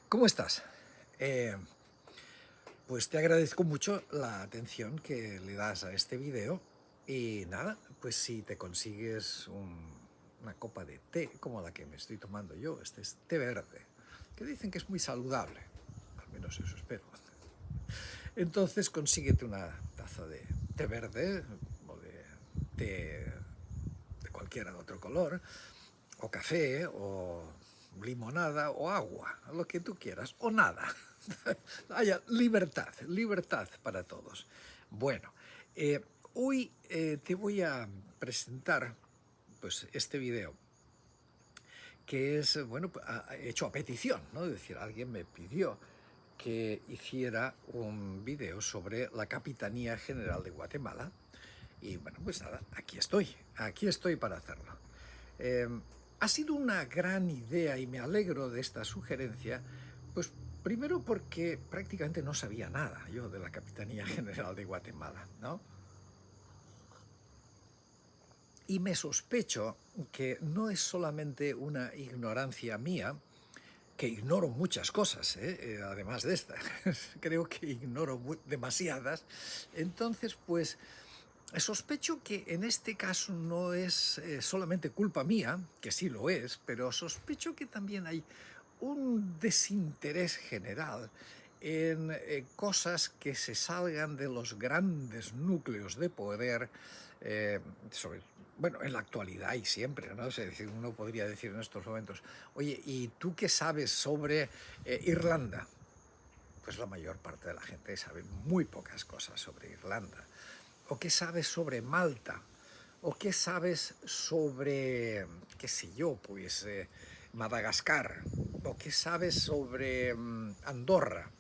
¿Cómo estás? Eh, pues te agradezco mucho la atención que le das a este video y nada, pues si te consigues una copa de té como la que me estoy tomando yo, este es té verde, que dicen que es muy saludable, al menos eso espero. Entonces consíguete una taza de té verde o de té de cualquier otro color, o café, o limonada, o agua, lo que tú quieras, o nada. Haya libertad, libertad para todos. Bueno, eh, hoy te voy a presentar pues, este video que es, bueno, hecho a petición, ¿no? Es decir, alguien me pidió que hiciera un video sobre la Capitanía General de Guatemala y bueno, pues nada, aquí estoy para hacerlo. Eh, ha sido una gran idea y me alegro de esta sugerencia, pues primero porque prácticamente no sabía nada yo de la Capitanía General de Guatemala, ¿no? Y me sospecho que no es solamente una ignorancia mía, que ignoro muchas cosas, además de esta, creo que ignoro demasiadas, entonces pues sospecho que en este caso no es solamente culpa mía, que sí lo es, pero sospecho que también hay un desinterés general en cosas que se salgan de los grandes núcleos de poder, sobre, bueno, en la actualidad y siempre, ¿no? Es decir, uno podría decir en estos momentos, oye, ¿y tú qué sabes sobre Irlanda? Pues la mayor parte de la gente sabe muy pocas cosas sobre Irlanda. ¿O qué sabes sobre Malta? ¿O qué sabes sobre, qué sé yo, pues Madagascar? ¿O qué sabes sobre Andorra?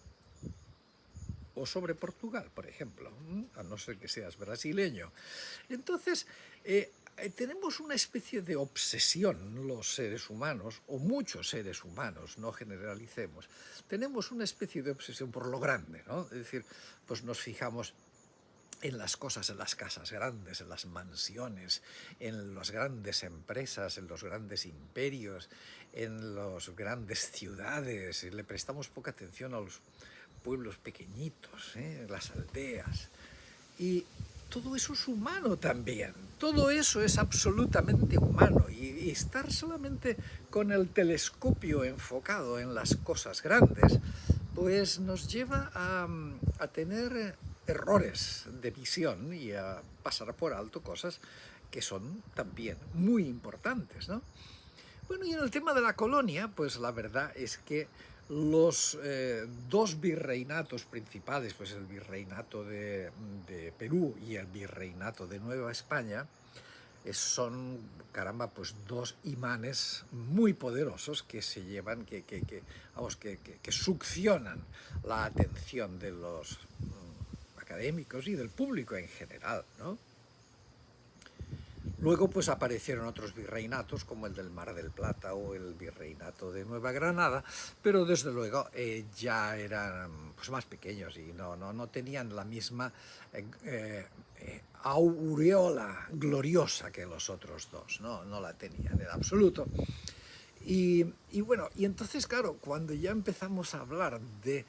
O sobre Portugal, por ejemplo, a no ser que seas brasileño. Entonces, tenemos una especie de obsesión los seres humanos, o muchos seres humanos, no generalicemos, tenemos una especie de obsesión por lo grande, ¿no? Es decir, pues nos fijamos en las cosas, en las casas grandes, en las mansiones, en las grandes empresas, en los grandes imperios, en las grandes ciudades, y le prestamos poca atención a los pueblos pequeñitos, las aldeas. Y todo eso es humano también, todo eso es absolutamente humano. Y estar solamente con el telescopio enfocado en las cosas grandes, pues nos lleva a tener errores de visión y a pasar por alto cosas que son también muy importantes, ¿no? Bueno, y en el tema de la colonia, pues la verdad es que los dos virreinatos principales, pues el virreinato de Perú y el virreinato de Nueva España, son, caramba, pues dos imanes muy poderosos que se llevan, vamos, que succionan la atención de los académicos y del público en general, ¿no? Luego pues aparecieron otros virreinatos como el del Mar del Plata o el virreinato de Nueva Granada, pero desde luego ya eran pues, más pequeños y no tenían la misma aureola gloriosa que los otros dos, no la tenían en absoluto. Y bueno, y entonces claro, cuando ya empezamos a hablar de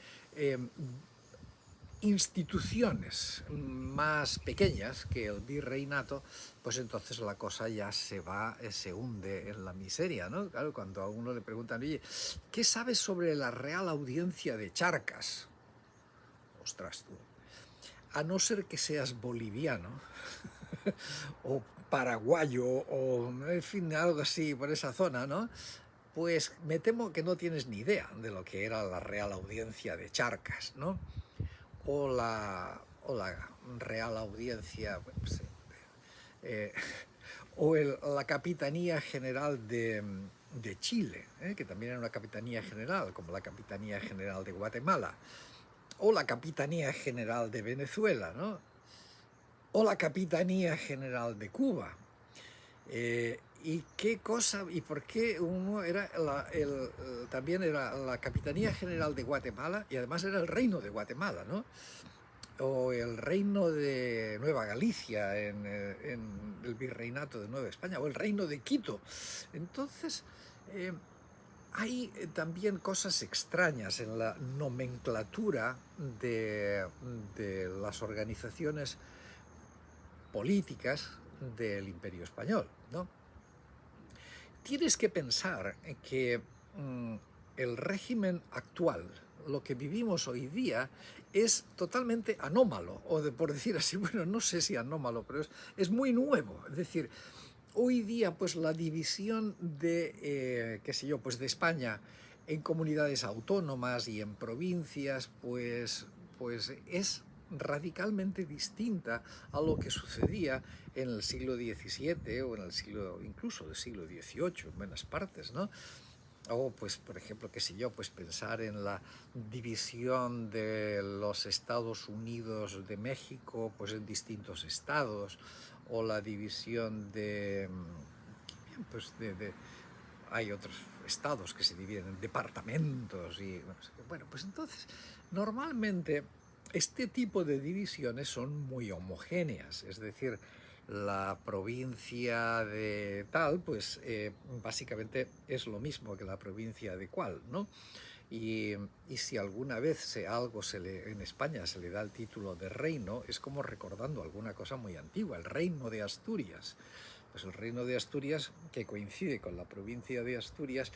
instituciones más pequeñas que el virreinato, pues entonces la cosa ya se hunde en la miseria, ¿no? Claro, cuando a uno le preguntan, oye, ¿qué sabes sobre la Real Audiencia de Charcas? Ostras, tú, a no ser que seas boliviano o paraguayo o, en fin, algo así por esa zona, ¿no? Pues me temo que no tienes ni idea de lo que era la Real Audiencia de Charcas, ¿no? O la Real Audiencia, pues, eh, o la Capitanía General de Chile, que también era una Capitanía General, como la Capitanía General de Guatemala, o la Capitanía General de Venezuela, ¿no? O la Capitanía General de Cuba. ¿Y qué cosa, y por qué uno era también era la Capitanía General de Guatemala y además era el Reino de Guatemala, ¿no? O el Reino de Nueva Galicia en el Virreinato de Nueva España, o el Reino de Quito. Entonces, Hay también cosas extrañas en la nomenclatura de, de las organizaciones políticas del Imperio Español, ¿no? Tienes que pensar que el régimen actual, lo que vivimos hoy día, es totalmente anómalo, o por decir así, bueno, no sé si anómalo, pero es muy nuevo. Es decir, hoy día, pues la división de, qué sé yo, pues de España en comunidades autónomas y en provincias, pues es radicalmente distinta a lo que sucedía en el siglo XVII o en el siglo, incluso del siglo XVIII, en buenas partes, ¿no? O, pues, por ejemplo, qué sé yo, pues pensar en la división de los Estados Unidos de México, pues en distintos estados, o la división de, pues hay otros estados que se dividen en departamentos y, bueno, pues entonces, normalmente este tipo de divisiones son muy homogéneas, es decir, la provincia de tal, pues básicamente es lo mismo que la provincia de cual, ¿no? Y si alguna vez en España se le da el título de reino, es como recordando alguna cosa muy antigua, el reino de Asturias. Pues el reino de Asturias, que coincide con la provincia de Asturias,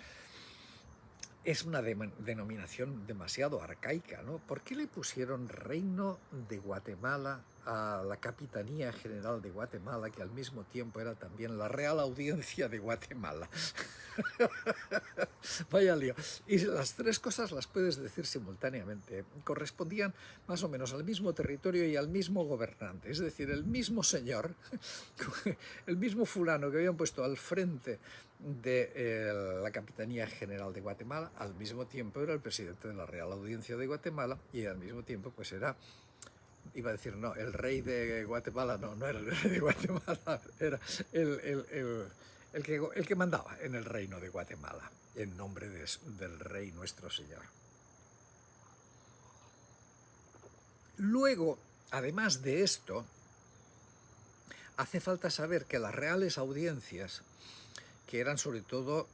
es una denominación demasiado arcaica, ¿no? ¿Por qué le pusieron Reino de Guatemala a la Capitanía General de Guatemala, que al mismo tiempo era también la Real Audiencia de Guatemala? Vaya lío. Y las tres cosas las puedes decir simultáneamente. Correspondían más o menos al mismo territorio y al mismo gobernante. Es decir, el mismo señor, el mismo fulano que habían puesto al frente de la Capitanía General de Guatemala, al mismo tiempo era el presidente de la Real Audiencia de Guatemala y al mismo tiempo pues era, iba a decir, no, el rey de Guatemala, no, no era el rey de Guatemala, era el que mandaba en el reino de Guatemala, en nombre del rey nuestro señor. Luego, además de esto, hace falta saber que las reales audiencias, que eran sobre todo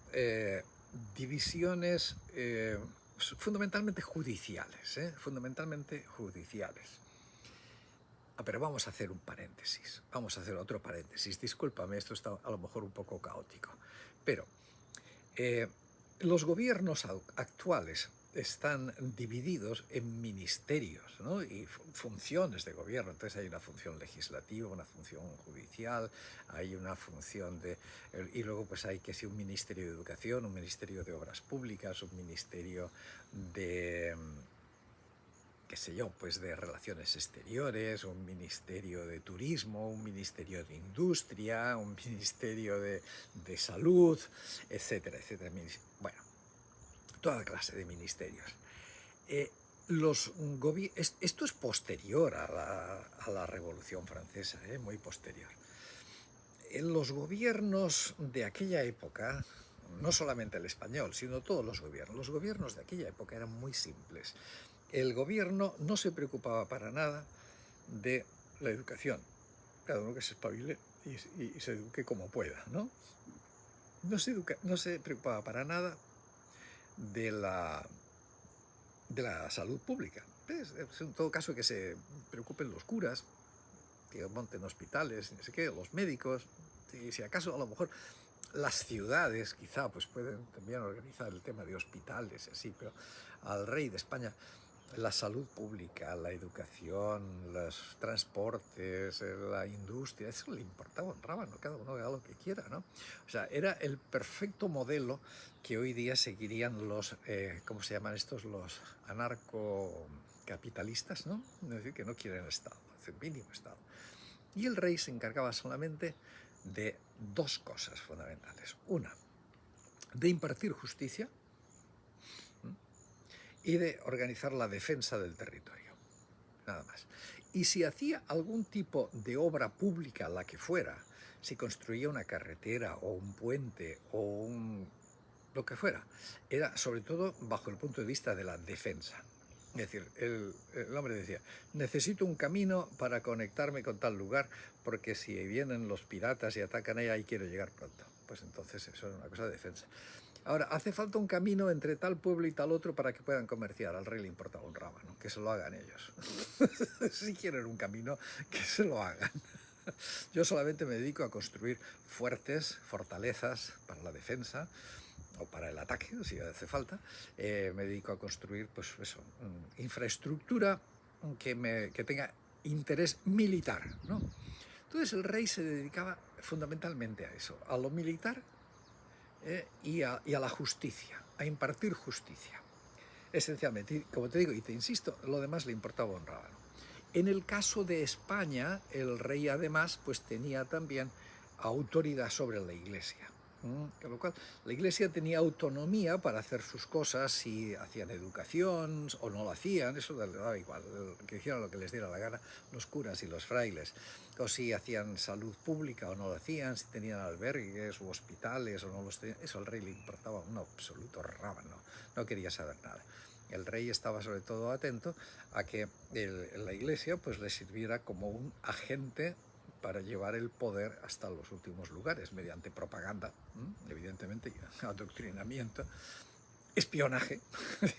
divisiones fundamentalmente judiciales, fundamentalmente judiciales. Pero vamos a hacer un paréntesis, vamos a hacer otro paréntesis. Discúlpame, esto está a lo mejor un poco caótico, pero los gobiernos actuales están divididos en ministerios, ¿no? Y funciones de gobierno. Entonces hay una función legislativa, una función judicial, hay una función de... Y luego pues hay que ser un ministerio de educación, un ministerio de obras públicas, un ministerio de... qué sé yo, pues de relaciones exteriores, un ministerio de turismo, un ministerio de industria, un ministerio de salud, etcétera, etcétera. Bueno, toda clase de ministerios. Esto es posterior a la Revolución Francesa, muy posterior. En los gobiernos de aquella época, no solamente el español, sino todos los gobiernos de aquella época eran muy simples. El gobierno no se preocupaba para nada de la educación. Cada uno que se espabile y se eduque como pueda, ¿no? No se preocupaba para nada de la salud pública. ¿Ves? En todo caso, que se preocupen los curas, que monten hospitales, no sé qué, los médicos, y si acaso a lo mejor las ciudades quizá pues pueden también organizar el tema de hospitales, así, pero al rey de España la salud pública, la educación, los transportes, la industria, eso le importaba, honraba, ¿no? Cada uno haga lo que quiera, ¿no? O sea, era el perfecto modelo que hoy día seguirían los, ¿cómo se llaman estos? Los anarcocapitalistas, ¿no? Es decir, que no quieren Estado, hacen mínimo Estado. Y el rey se encargaba solamente de dos cosas fundamentales. Una, de impartir justicia, y de organizar la defensa del territorio, nada más. Y si hacía algún tipo de obra pública, la que fuera, si construía una carretera o un puente o lo que fuera, era sobre todo bajo el punto de vista de la defensa. Es decir, el hombre decía, necesito un camino para conectarme con tal lugar, porque si vienen los piratas y atacan ahí quiero llegar pronto. Pues entonces eso era una cosa de defensa. Ahora, hace falta un camino entre tal pueblo y tal otro para que puedan comerciar. Al rey le importaba un rábano, que se lo hagan ellos. Si quieren un camino, que se lo hagan. Yo solamente me dedico a construir fuertes, fortalezas para la defensa o para el ataque, si hace falta. Me dedico a construir, pues eso, infraestructura que tenga interés militar, ¿no? Entonces el rey se dedicaba fundamentalmente a eso, a lo militar y a la justicia, a impartir justicia. Esencialmente, y como te digo y te insisto, lo demás le importaba un rábano. En el caso de España, el rey además pues tenía también autoridad sobre la Iglesia. Con lo cual, la Iglesia tenía autonomía para hacer sus cosas, si hacían educación o no lo hacían, eso le daba igual, que hicieran lo que les diera la gana los curas y los frailes, o si hacían salud pública o no lo hacían, si tenían albergues u hospitales o no los tenían, eso al rey le importaba un absoluto rábano, no quería saber nada. El rey estaba sobre todo atento a que la Iglesia pues le sirviera como un agente para llevar el poder hasta los últimos lugares, mediante propaganda, evidentemente, adoctrinamiento, espionaje,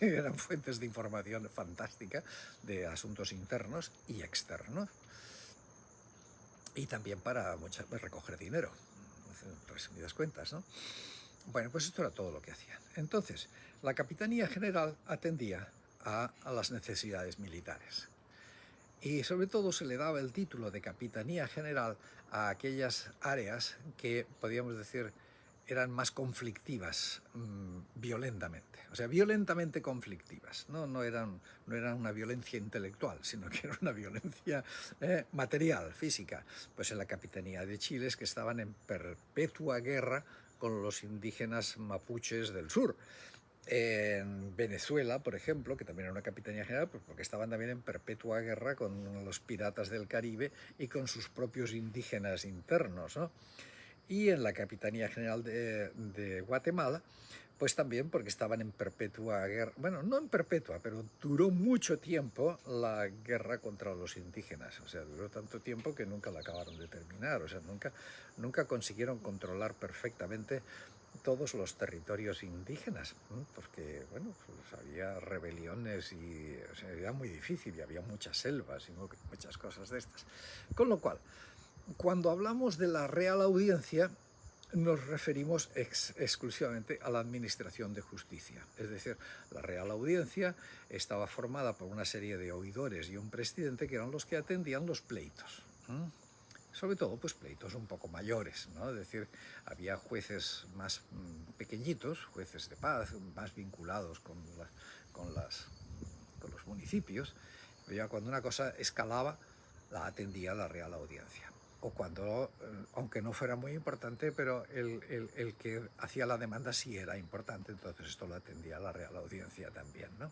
eran fuentes de información fantástica de asuntos internos y externos, y también para recoger dinero, resumidas cuentas, ¿no? Bueno, pues esto era todo lo que hacían. Entonces, la Capitanía General atendía a las necesidades militares. Y sobre todo se le daba el título de Capitanía General a aquellas áreas que, podríamos decir, eran más conflictivas violentamente. O sea, violentamente conflictivas. No eran una violencia intelectual, sino que era una violencia material, física. Pues en la Capitanía de Chile, que estaban en perpetua guerra con los indígenas mapuches del sur. En Venezuela, por ejemplo, que también era una capitanía general, pues porque estaban también en perpetua guerra con los piratas del Caribe y con sus propios indígenas internos, ¿no? Y en la Capitanía General de Guatemala, pues también porque estaban en perpetua guerra, bueno, no en perpetua, pero duró mucho tiempo la guerra contra los indígenas, o sea, duró tanto tiempo que nunca la acabaron de terminar, o sea, nunca consiguieron controlar perfectamente todos los territorios indígenas, porque, bueno, pues había rebeliones y o sea, era muy difícil y había muchas selvas y muchas cosas de estas. Con lo cual, cuando hablamos de la Real Audiencia, nos referimos exclusivamente a la administración de justicia. Es decir, la Real Audiencia estaba formada por una serie de oidores y un presidente que eran los que atendían los pleitos. Sobre todo, pues pleitos un poco mayores, ¿no? Es decir, había jueces más pequeñitos, jueces de paz, más vinculados con los municipios. Pero ya cuando una cosa escalaba, la atendía la Real Audiencia. O cuando, aunque no fuera muy importante, pero el que hacía la demanda sí era importante, entonces esto lo atendía la Real Audiencia también, ¿no?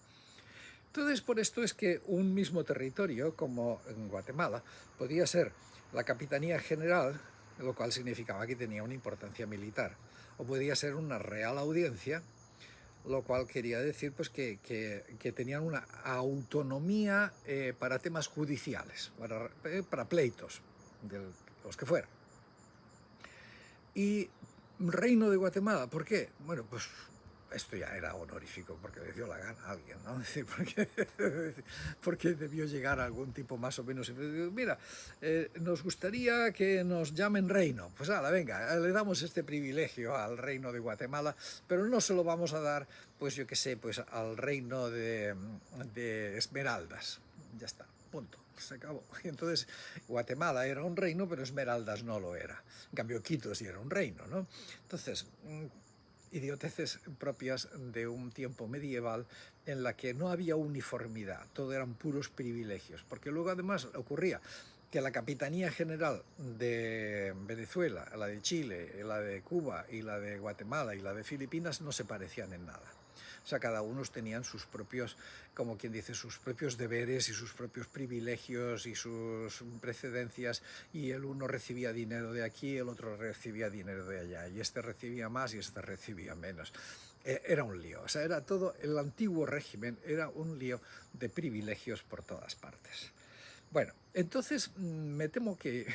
Entonces, por esto es que un mismo territorio, como en Guatemala, podía ser la Capitanía General, lo cual significaba que tenía una importancia militar, o podía ser una Real Audiencia, lo cual quería decir pues, que tenían una autonomía para temas judiciales, para pleitos, de los que fueran. Y Reino de Guatemala, ¿por qué? Bueno, pues esto ya era honorífico, porque le dio la gana a alguien, ¿no? Es decir, porque debió llegar a algún tipo más o menos. Mira, nos gustaría que nos llamen reino. Pues ala, venga, le damos este privilegio al Reino de Guatemala, pero no se lo vamos a dar, pues yo qué sé, pues al Reino de Esmeraldas. Ya está, punto. Se acabó. Y entonces Guatemala era un reino, pero Esmeraldas no lo era. En cambio, Quito sí era un reino, ¿no? Entonces, idioteces propias de un tiempo medieval en la que no había uniformidad, todo eran puros privilegios, porque luego además ocurría que la Capitanía General de Venezuela, la de Chile, la de Cuba y la de Guatemala y la de Filipinas no se parecían en nada. O sea, cada uno tenían sus propios, como quien dice, sus propios deberes y sus propios privilegios y sus precedencias, y el uno recibía dinero de aquí, el otro recibía dinero de allá, y este recibía más y este recibía menos. Era un lío, o sea, era todo, el antiguo régimen era un lío de privilegios por todas partes. Bueno, entonces me temo que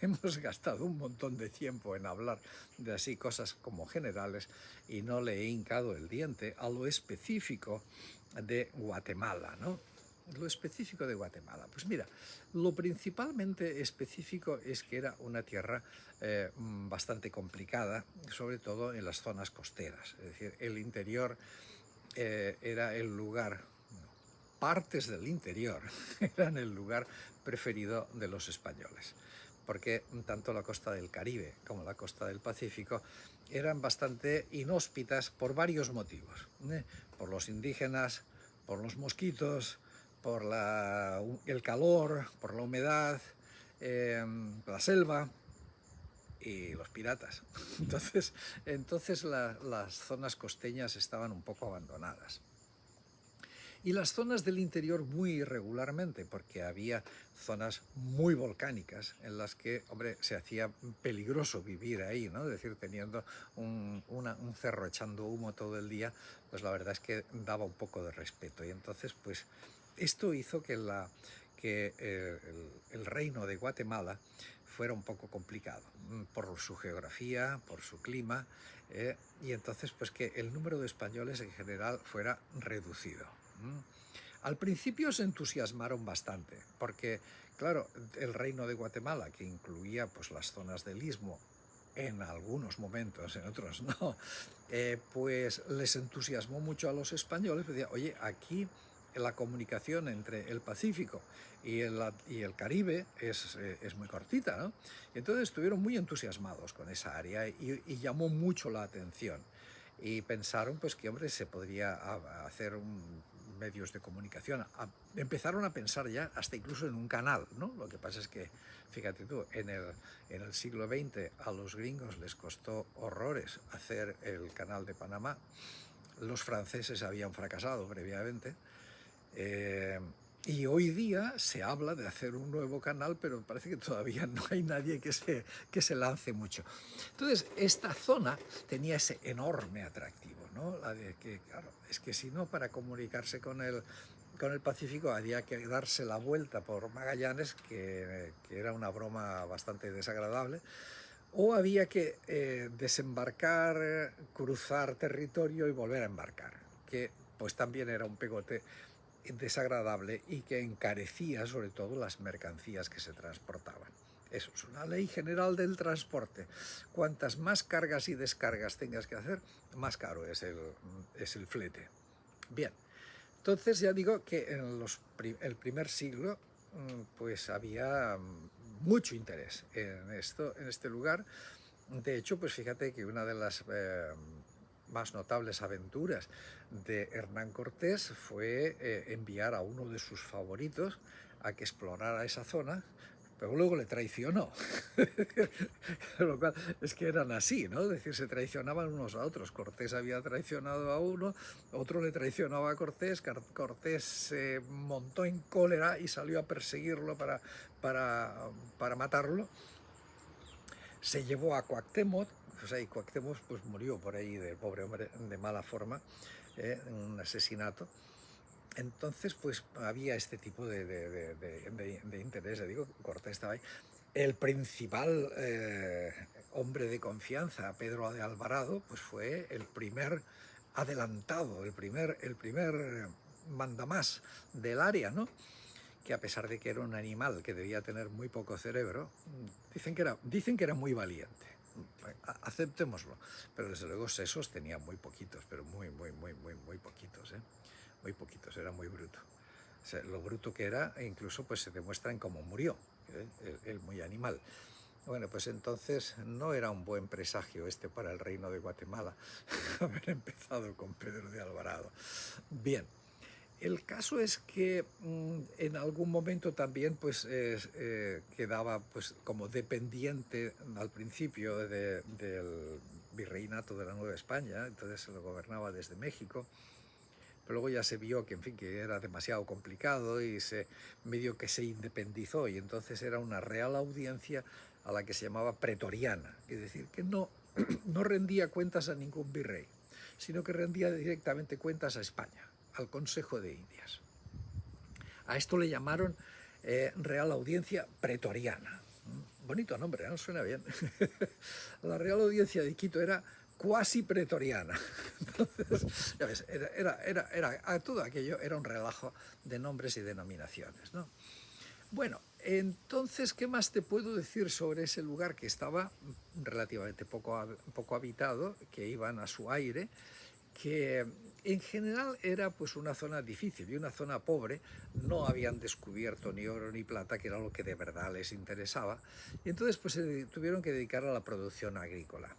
hemos gastado un montón de tiempo en hablar de así cosas como generales y no le he hincado el diente a lo específico de Guatemala, ¿no? Lo específico de Guatemala. Pues mira, lo principalmente específico es que era una tierra bastante complicada, sobre todo en las zonas costeras. Es decir, el interior era el lugar, partes del interior eran el lugar preferido de los españoles, porque tanto la costa del Caribe como la costa del Pacífico eran bastante inhóspitas por varios motivos, ¿eh? Por los indígenas, por los mosquitos, por el calor, por la humedad, la selva y los piratas. Entonces las zonas costeñas estaban un poco abandonadas. Y las zonas del interior muy irregularmente, porque había zonas muy volcánicas en las que, hombre, se hacía peligroso vivir ahí, ¿no? Es decir, teniendo un cerro echando humo todo el día, pues la verdad es que daba un poco de respeto. Y entonces, pues, esto hizo que el reino de Guatemala fuera un poco complicado por su geografía, por su clima, y entonces pues que el número de españoles en general fuera reducido. Al principio se entusiasmaron bastante, porque, claro, el reino de Guatemala, que incluía pues, las zonas del Istmo, en algunos momentos, en otros no, pues les entusiasmó mucho a los españoles. Decía, oye, aquí la comunicación entre el Pacífico y el Caribe es muy cortita, ¿no? Entonces estuvieron muy entusiasmados con esa área y llamó mucho la atención. Y pensaron pues que, hombre, se podría hacer medios de comunicación. Empezaron a pensar ya hasta incluso en un canal, ¿no? Lo que pasa es que, fíjate tú, en el siglo XX a los gringos les costó horrores hacer el canal de Panamá. Los franceses habían fracasado previamente. Y hoy día se habla de hacer un nuevo canal, pero parece que todavía no hay nadie que se lance mucho. Entonces, esta zona tenía ese enorme atractivo, ¿no? La de que, claro, es que si no, para comunicarse con el Pacífico había que darse la vuelta por Magallanes, que era una broma bastante desagradable, o había que desembarcar, cruzar territorio y volver a embarcar, que pues también era un pegote desagradable y que encarecía sobre todo las mercancías que se transportaban. Eso es una ley general del transporte. Cuantas más cargas y descargas tengas que hacer, más caro es el flete. Bien, entonces ya digo que en el primer siglo pues había mucho interés en este lugar. De hecho, pues fíjate que una de las más notables aventuras de Hernán Cortés fue enviar a uno de sus favoritos a que explorara esa zona, pero luego le traicionó. Lo cual es que eran así, ¿no? Es decir, se traicionaban unos a otros. Cortés había traicionado a uno, otro le traicionaba a Cortés, Cortés se montó en cólera y salió a perseguirlo para matarlo. Se llevó a Cuauhtémoc, o sea, y Cuauhtémoc pues murió por ahí del pobre hombre de mala forma, en un asesinato. Entonces pues había este tipo de interés. Digo, Cortés estaba ahí. El principal hombre de confianza, Pedro de Alvarado, pues fue el primer adelantado, el primer mandamás del área, ¿no? Que a pesar de que era un animal que debía tener muy poco cerebro, dicen que era muy valiente. Aceptémoslo, pero desde luego sesos tenía muy poquitos, pero muy poquitos, ¿eh? Muy poquitos, era muy bruto. O sea, lo bruto que era, incluso pues se demuestra en cómo murió, el muy animal. Bueno, pues entonces no era un buen presagio para el reino de Guatemala haber empezado con Pedro de Alvarado. Bien. El caso es que en algún momento también pues, quedaba pues, como dependiente al principio del virreinato de la Nueva España, entonces se lo gobernaba desde México, pero luego ya se vio que, en fin, que era demasiado complicado y medio que se independizó, y entonces era una real audiencia a la que se llamaba pretoriana, es decir, que no, no rendía cuentas a ningún virrey, sino que rendía directamente cuentas a España, al Consejo de Indias. A esto le llamaron Real Audiencia Pretoriana. Bonito nombre, ¿no? Suena bien. La Real Audiencia de Quito era cuasi pretoriana. Entonces, ya ves, todo aquello era un relajo de nombres y denominaciones, ¿no? Bueno, entonces, ¿qué más te puedo decir sobre ese lugar que estaba relativamente poco habitado, que iban a su aire, que en general era pues una zona difícil y una zona pobre? No habían descubierto ni oro ni plata, que era lo que de verdad les interesaba, y entonces pues se tuvieron que dedicar a la producción agrícola.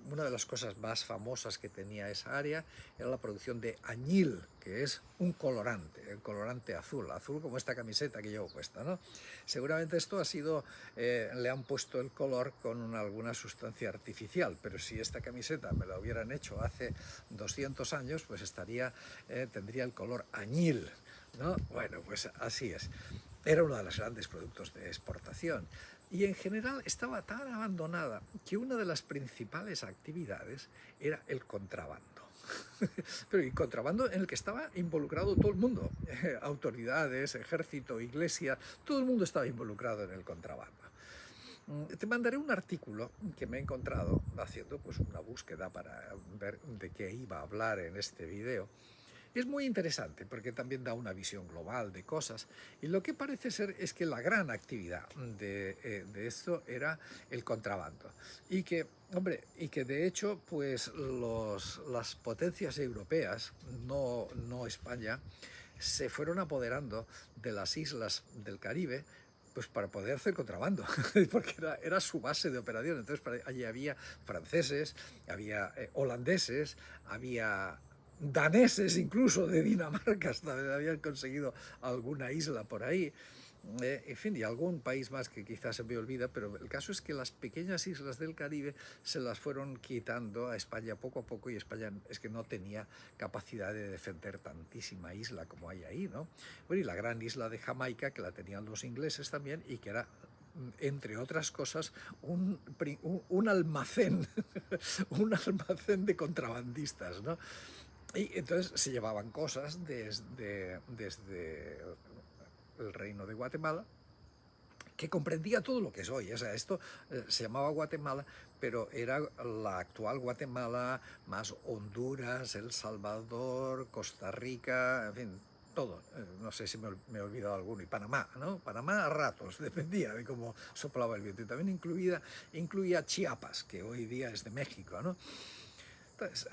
Una de las cosas más famosas que tenía esa área era la producción de añil, que es un colorante, el colorante azul, azul como esta camiseta que llevo puesta, ¿no? Seguramente esto ha sido, le han puesto el color con alguna sustancia artificial, pero si esta camiseta me la hubieran hecho hace 200 años, pues tendría el color añil, ¿no? Bueno, pues así es. Era uno de los grandes productos de exportación. Y en general estaba tan abandonada que una de las principales actividades era el contrabando. Pero y contrabando en el que estaba involucrado todo el mundo, autoridades, ejército, iglesia, todo el mundo estaba involucrado en el contrabando. Te mandaré un artículo que me he encontrado haciendo pues una búsqueda para ver de qué iba a hablar en este video. Es muy interesante porque también da una visión global de cosas, y lo que parece ser es que la gran actividad de esto era el contrabando, y que de hecho pues las potencias europeas, no España, se fueron apoderando de las islas del Caribe pues para poder hacer contrabando, porque era su base de operación. Entonces allí había franceses, había holandeses, había daneses incluso de Dinamarca, hasta habían conseguido alguna isla por ahí, en fin, y algún país más que quizás se me olvida, pero el caso es que las pequeñas islas del Caribe se las fueron quitando a España poco a poco, y España es que no tenía capacidad de defender tantísima isla como hay ahí, ¿no? Bueno, y la gran isla de Jamaica, que la tenían los ingleses también, y que era, entre otras cosas, un almacén, un almacén de contrabandistas, ¿no? Y entonces se llevaban cosas desde el reino de Guatemala, que comprendía todo lo que es hoy. O sea, esto se llamaba Guatemala, pero era la actual Guatemala, más Honduras, El Salvador, Costa Rica, en fin, todo. No sé si me he olvidado alguno. Y Panamá, ¿no? Panamá a ratos, dependía de cómo soplaba el viento. Y también incluía Chiapas, que hoy día es de México, ¿no? Entonces,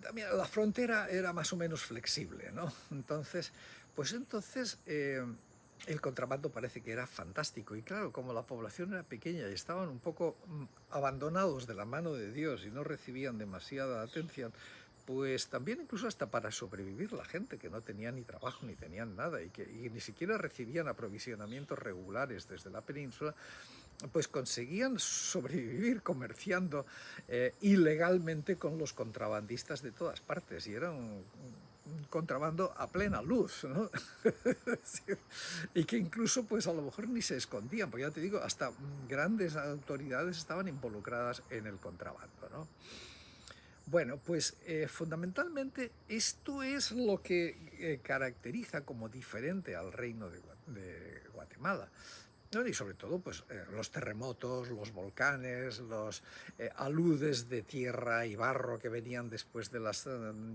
también la frontera era más o menos flexible, ¿no? Entonces, el contrabando parece que era fantástico. Y claro, como la población era pequeña y estaban un poco abandonados de la mano de Dios y no recibían demasiada atención, pues también incluso hasta para sobrevivir la gente, que no tenía ni trabajo ni tenían nada, y ni siquiera recibían aprovisionamientos regulares desde la península, pues conseguían sobrevivir comerciando ilegalmente con los contrabandistas de todas partes, y era un contrabando a plena luz, ¿no? Y que incluso pues a lo mejor ni se escondían, porque ya te digo, hasta grandes autoridades estaban involucradas en el contrabando, ¿no? Bueno, pues fundamentalmente esto es lo que caracteriza como diferente al reino de Guatemala. ¿No? Y sobre todo pues, los terremotos, los volcanes, los aludes de tierra y barro que venían después de las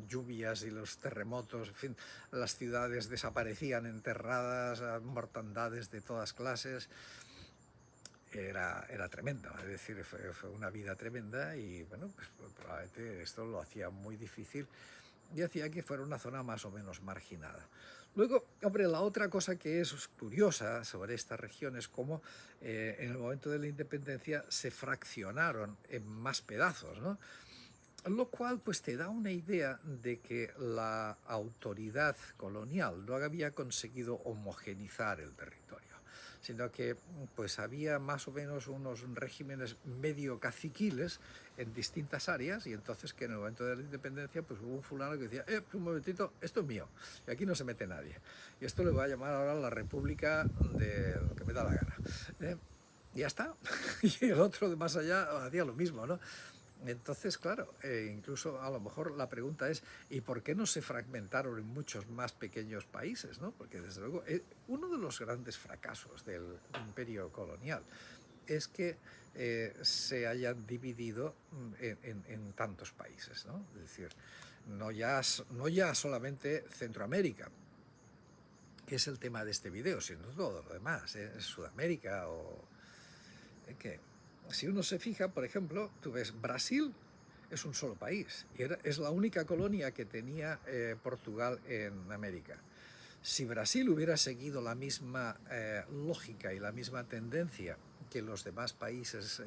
lluvias y los terremotos. En fin, las ciudades desaparecían enterradas, mortandades de todas clases. Era tremenda, es decir, fue una vida tremenda, y bueno, pues probablemente esto lo hacía muy difícil y hacía que fuera una zona más o menos marginada. Luego, hombre, la otra cosa que es curiosa sobre esta región es cómo en el momento de la independencia se fraccionaron en más pedazos, ¿no? Lo cual pues te da una idea de que la autoridad colonial no había conseguido homogenizar el territorio, sino que pues había más o menos unos regímenes medio caciquiles en distintas áreas, y entonces que en el momento de la independencia pues hubo un fulano que decía, un momentito, esto es mío, y aquí no se mete nadie, y esto le voy a llamar ahora la República de lo que me da la gana. Y ya está. Y el otro de más allá hacía lo mismo, ¿no? Entonces, claro, incluso a lo mejor la pregunta es, ¿y por qué no se fragmentaron en muchos más pequeños países, ¿no? Porque desde luego uno de los grandes fracasos del imperio colonial es que se hayan dividido en tantos países, ¿no? Es decir, no ya solamente Centroamérica, que es el tema de este video, sino todo lo demás, Sudamérica o... que si uno se fija, por ejemplo, tú ves Brasil es un solo país y es la única colonia que tenía Portugal en América. Si Brasil hubiera seguido la misma lógica y la misma tendencia que los demás países,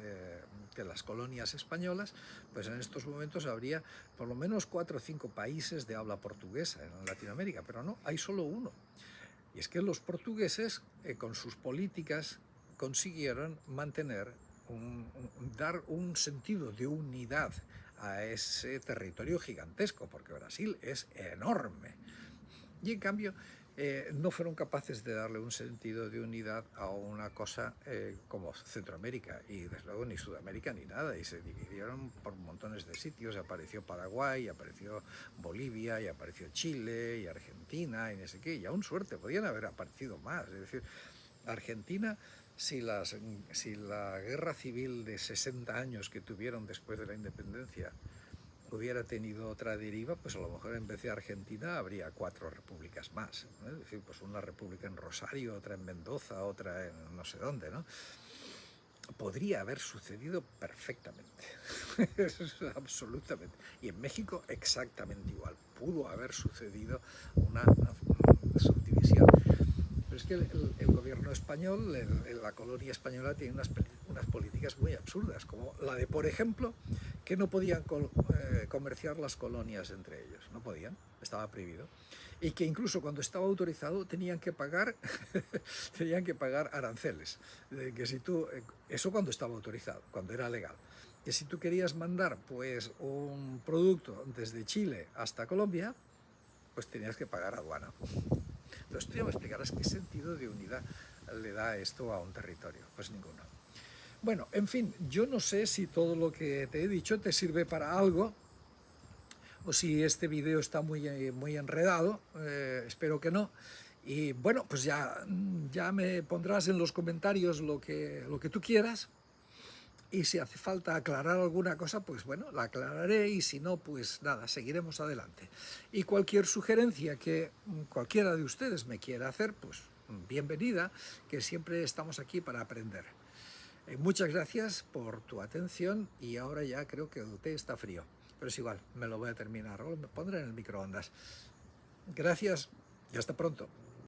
que las colonias españolas, pues en estos momentos habría por lo menos 4 o 5 países de habla portuguesa en Latinoamérica, pero no, hay solo uno. Y es que los portugueses, con sus políticas, consiguieron mantener, dar un sentido de unidad a ese territorio gigantesco, porque Brasil es enorme. Y en cambio, no fueron capaces de darle un sentido de unidad a una cosa como Centroamérica, y desde luego ni Sudamérica ni nada, y se dividieron por montones de sitios. Apareció Paraguay, apareció Bolivia, y apareció Chile, y Argentina, y no sé qué, y aún suerte, podían haber aparecido más. Es decir, Argentina, si la guerra civil de 60 años que tuvieron después de la independencia hubiera tenido otra deriva, pues a lo mejor en vez de Argentina habría 4 repúblicas más, ¿no? Es decir, pues una república en Rosario, otra en Mendoza, otra en no sé dónde, ¿no? Podría haber sucedido perfectamente, absolutamente. Y en México exactamente igual, pudo haber sucedido una subdivisión. Pero es que el gobierno español, la colonia española, tiene unas políticas muy absurdas, como la de, por ejemplo, que no podían comerciar las colonias entre ellos, no podían, estaba prohibido. Y que incluso cuando estaba autorizado tenían que pagar, tenían que pagar aranceles. Que si tú, eso cuando estaba autorizado, cuando era legal. Que si tú querías mandar pues un producto desde Chile hasta Colombia, pues tenías que pagar aduana. Entonces tú ya me explicarás qué sentido de unidad le da esto a un territorio. Pues ninguno. Bueno, en fin, yo no sé si todo lo que te he dicho te sirve para algo, o si este vídeo está muy enredado, espero que no. Y bueno, pues ya me pondrás en los comentarios lo que tú quieras. Y si hace falta aclarar alguna cosa, pues bueno, la aclararé, y si no, pues nada, seguiremos adelante. Y cualquier sugerencia que cualquiera de ustedes me quiera hacer, pues bienvenida, que siempre estamos aquí para aprender. Muchas gracias por tu atención, y ahora ya creo que el té está frío, pero es igual, me lo voy a terminar, o me pondré en el microondas. Gracias y hasta pronto.